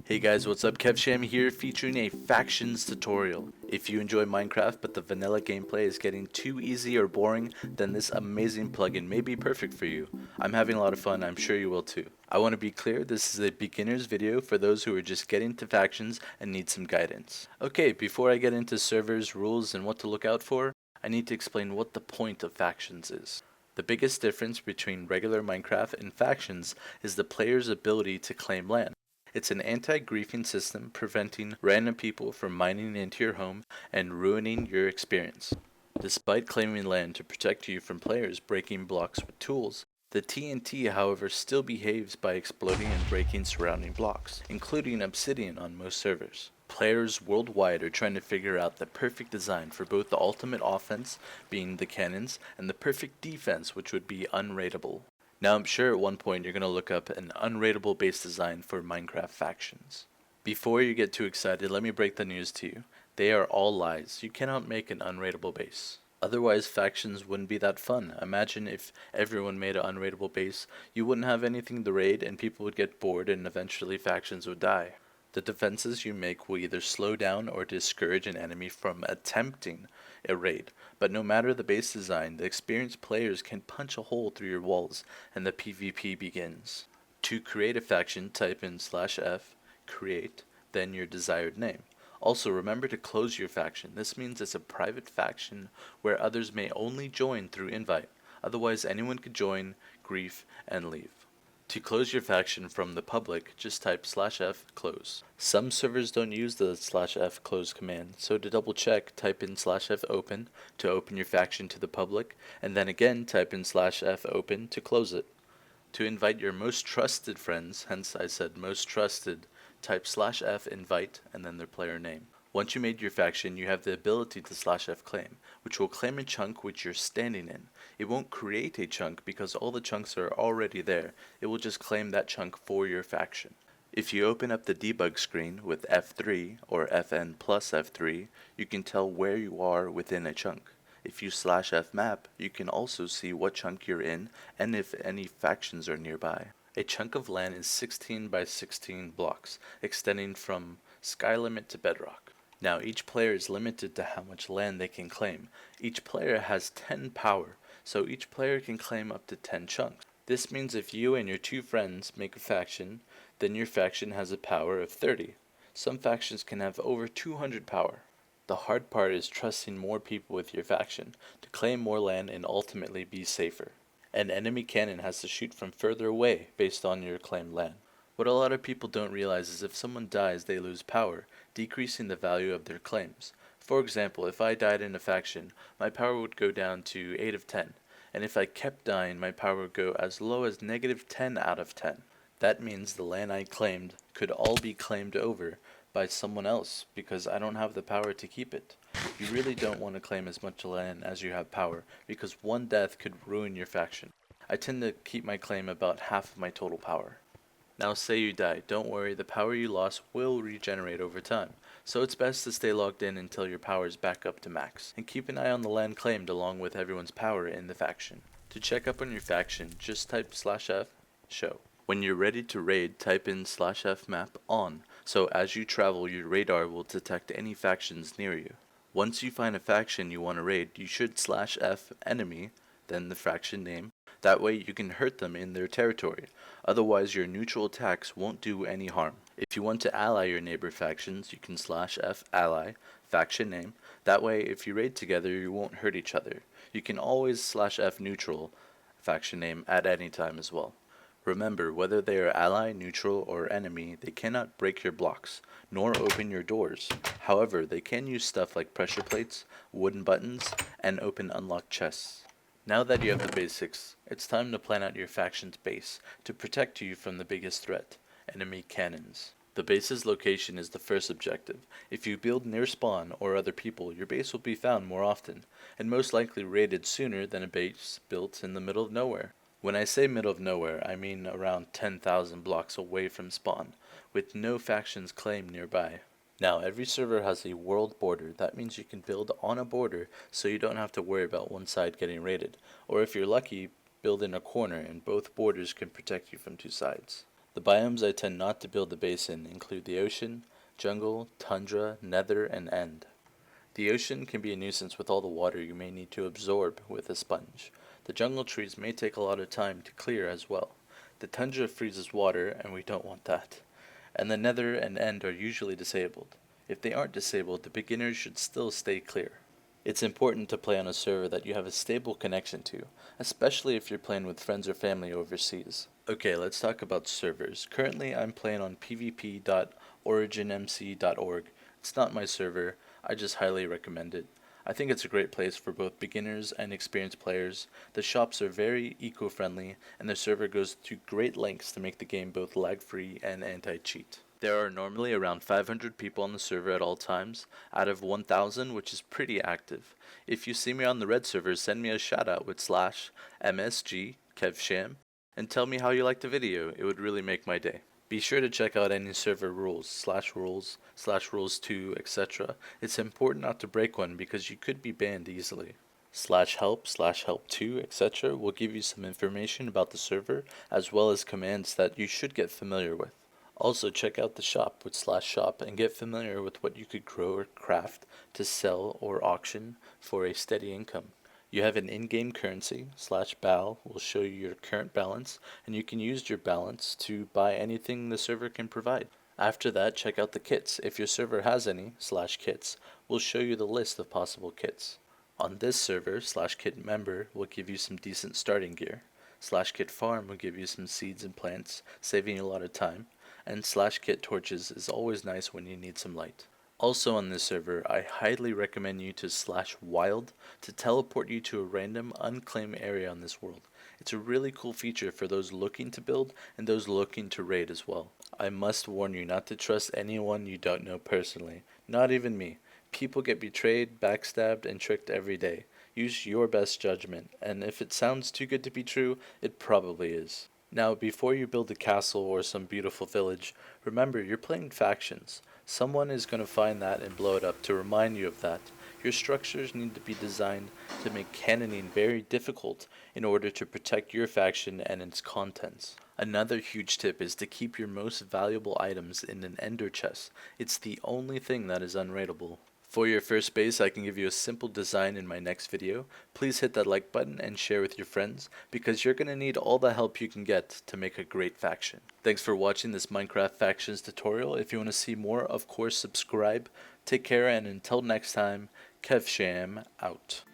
Hey guys, what's up? KevSham here, featuring a factions tutorial. If you enjoy Minecraft but the vanilla gameplay is getting too easy or boring, then this amazing plugin may be perfect for you. I'm having a lot of fun, I'm sure you will too. I want to be clear, this is a beginner's video for those who are just getting to factions and need some guidance. Okay, before I get into servers, rules, and what to look out for, I need to explain what the point of factions is. The biggest difference between regular Minecraft and factions is the player's ability to claim land. It's an anti-griefing system preventing random people from mining into your home and ruining your experience. Despite claiming land to protect you from players breaking blocks with tools, the TNT however still behaves by exploding and breaking surrounding blocks, including obsidian on most servers. Players worldwide are trying to figure out the perfect design for both the ultimate offense, being the cannons, and the perfect defense, which would be unraidable. Now I'm sure at one point you're going to look up an unraidable base design for Minecraft factions. Before you get too excited, let me break the news to you. They are all lies. You cannot make an unraidable base. Otherwise factions wouldn't be that fun. Imagine if everyone made an unraidable base, you wouldn't have anything to raid and people would get bored and eventually factions would die. The defenses you make will either slow down or discourage an enemy from attempting a raid, but no matter the base design, the experienced players can punch a hole through your walls and the PvP begins. To create a faction, type in /f, create, then your desired name. Also remember to close your faction. This means it's a private faction where others may only join through invite, otherwise anyone could join, grief, and leave. To close your faction from the public, just type /f close. Some servers don't use the /f close command, so to double check, type in /f open to open your faction to the public, and then again type in /f open to close it. To invite your most trusted friends, hence I said most trusted, type /f invite and then their player name. Once you made your faction, you have the ability to /f claim, which will claim a chunk which you're standing in. It won't create a chunk because all the chunks are already there. It will just claim that chunk for your faction. If you open up the debug screen with F3 or Fn plus F3, you can tell where you are within a chunk. If you /f map, you can also see what chunk you're in and if any factions are nearby. A chunk of land is 16 by 16 blocks, extending from sky limit to bedrock. Now each player is limited to how much land they can claim. Each player has 10 power, so each player can claim up to 10 chunks. This means if you and your two friends make a faction, then your faction has a power of 30. Some factions can have over 200 power. The hard part is trusting more people with your faction to claim more land and ultimately be safer. An enemy cannon has to shoot from further away based on your claimed land. What a lot of people don't realize is if someone dies, they lose power, decreasing the value of their claims. For example, if I died in a faction, my power would go down to 8 of 10, and if I kept dying, my power would go as low as -10 out of 10. That means the land I claimed could all be claimed over by someone else because I don't have the power to keep it. You really don't want to claim as much land as you have power because one death could ruin your faction. I tend to keep my claim about half of my total power. Now say you die, don't worry, the power you lost will regenerate over time, so it's best to stay logged in until your power is back up to max, and keep an eye on the land claimed along with everyone's power in the faction. To check up on your faction, just type /f show. When you're ready to raid, type in /f map on, so as you travel your radar will detect any factions near you. Once you find a faction you want to raid, you should /f enemy, then the faction name. That way you can hurt them in their territory, otherwise your neutral attacks won't do any harm. If you want to ally your neighbor factions, you can /f ally, faction name. That way if you raid together you won't hurt each other. You can always /f neutral, faction name at any time as well. Remember, whether they are ally, neutral, or enemy, they cannot break your blocks, nor open your doors. However, they can use stuff like pressure plates, wooden buttons, and open unlocked chests. Now that you have the basics, it's time to plan out your faction's base to protect you from the biggest threat, enemy cannons. The base's location is the first objective. If you build near spawn or other people, your base will be found more often, and most likely raided sooner than a base built in the middle of nowhere. When I say middle of nowhere, I mean around 10,000 blocks away from spawn, with no factions claimed nearby. Now, every server has a world border. That means you can build on a border so you don't have to worry about one side getting raided. Or if you're lucky, build in a corner and both borders can protect you from two sides. The biomes I tend not to build a base in include the ocean, jungle, tundra, nether, and end. The ocean can be a nuisance with all the water you may need to absorb with a sponge. The jungle trees may take a lot of time to clear as well. The tundra freezes water, and we don't want that. And the nether and end are usually disabled. If they aren't disabled, the beginners should still stay clear. It's important to play on a server that you have a stable connection to, especially if you're playing with friends or family overseas. Okay, let's talk about servers. Currently, I'm playing on pvp.originmc.org. It's not my server, I just highly recommend it. I think it's a great place for both beginners and experienced players. The shops are very eco-friendly, and the server goes to great lengths to make the game both lag-free and anti-cheat. There are normally around 500 people on the server at all times, out of 1,000, which is pretty active. If you see me on the red server, send me a shoutout with /MSG KevSham and tell me how you liked the video. It would really make my day. Be sure to check out any server rules, /rules2, etc. It's important not to break one because you could be banned easily. /help/help2, etc. will give you some information about the server as well as commands that you should get familiar with. Also check out the shop with /shop and get familiar with what you could grow or craft to sell or auction for a steady income. You have an in-game currency, /bal will show you your current balance, and you can use your balance to buy anything the server can provide. After that, check out the kits. If your server has any, /kits will show you the list of possible kits. On this server, /kit member will give you some decent starting gear. /kit farm will give you some seeds and plants, saving you a lot of time. And /kit torches is always nice when you need some light. Also on this server, I highly recommend you to /wild to teleport you to a random unclaimed area on this world. It's a really cool feature for those looking to build and those looking to raid as well. I must warn you not to trust anyone you don't know personally, not even me. People get betrayed, backstabbed, and tricked every day. Use your best judgment, and if it sounds too good to be true, it probably is. Now, before you build a castle or some beautiful village, remember you're playing factions. Someone is going to find that and blow it up to remind you of that. Your structures need to be designed to make cannoning very difficult in order to protect your faction and its contents. Another huge tip is to keep your most valuable items in an ender chest. It's the only thing that is unraidable. For your first base, I can give you a simple design in my next video. Please hit that like button and share with your friends, because you're going to need all the help you can get to make a great faction. Thanks for watching this Minecraft Factions tutorial. If you want to see more, of course subscribe. Take care, and until next time, KevSham out.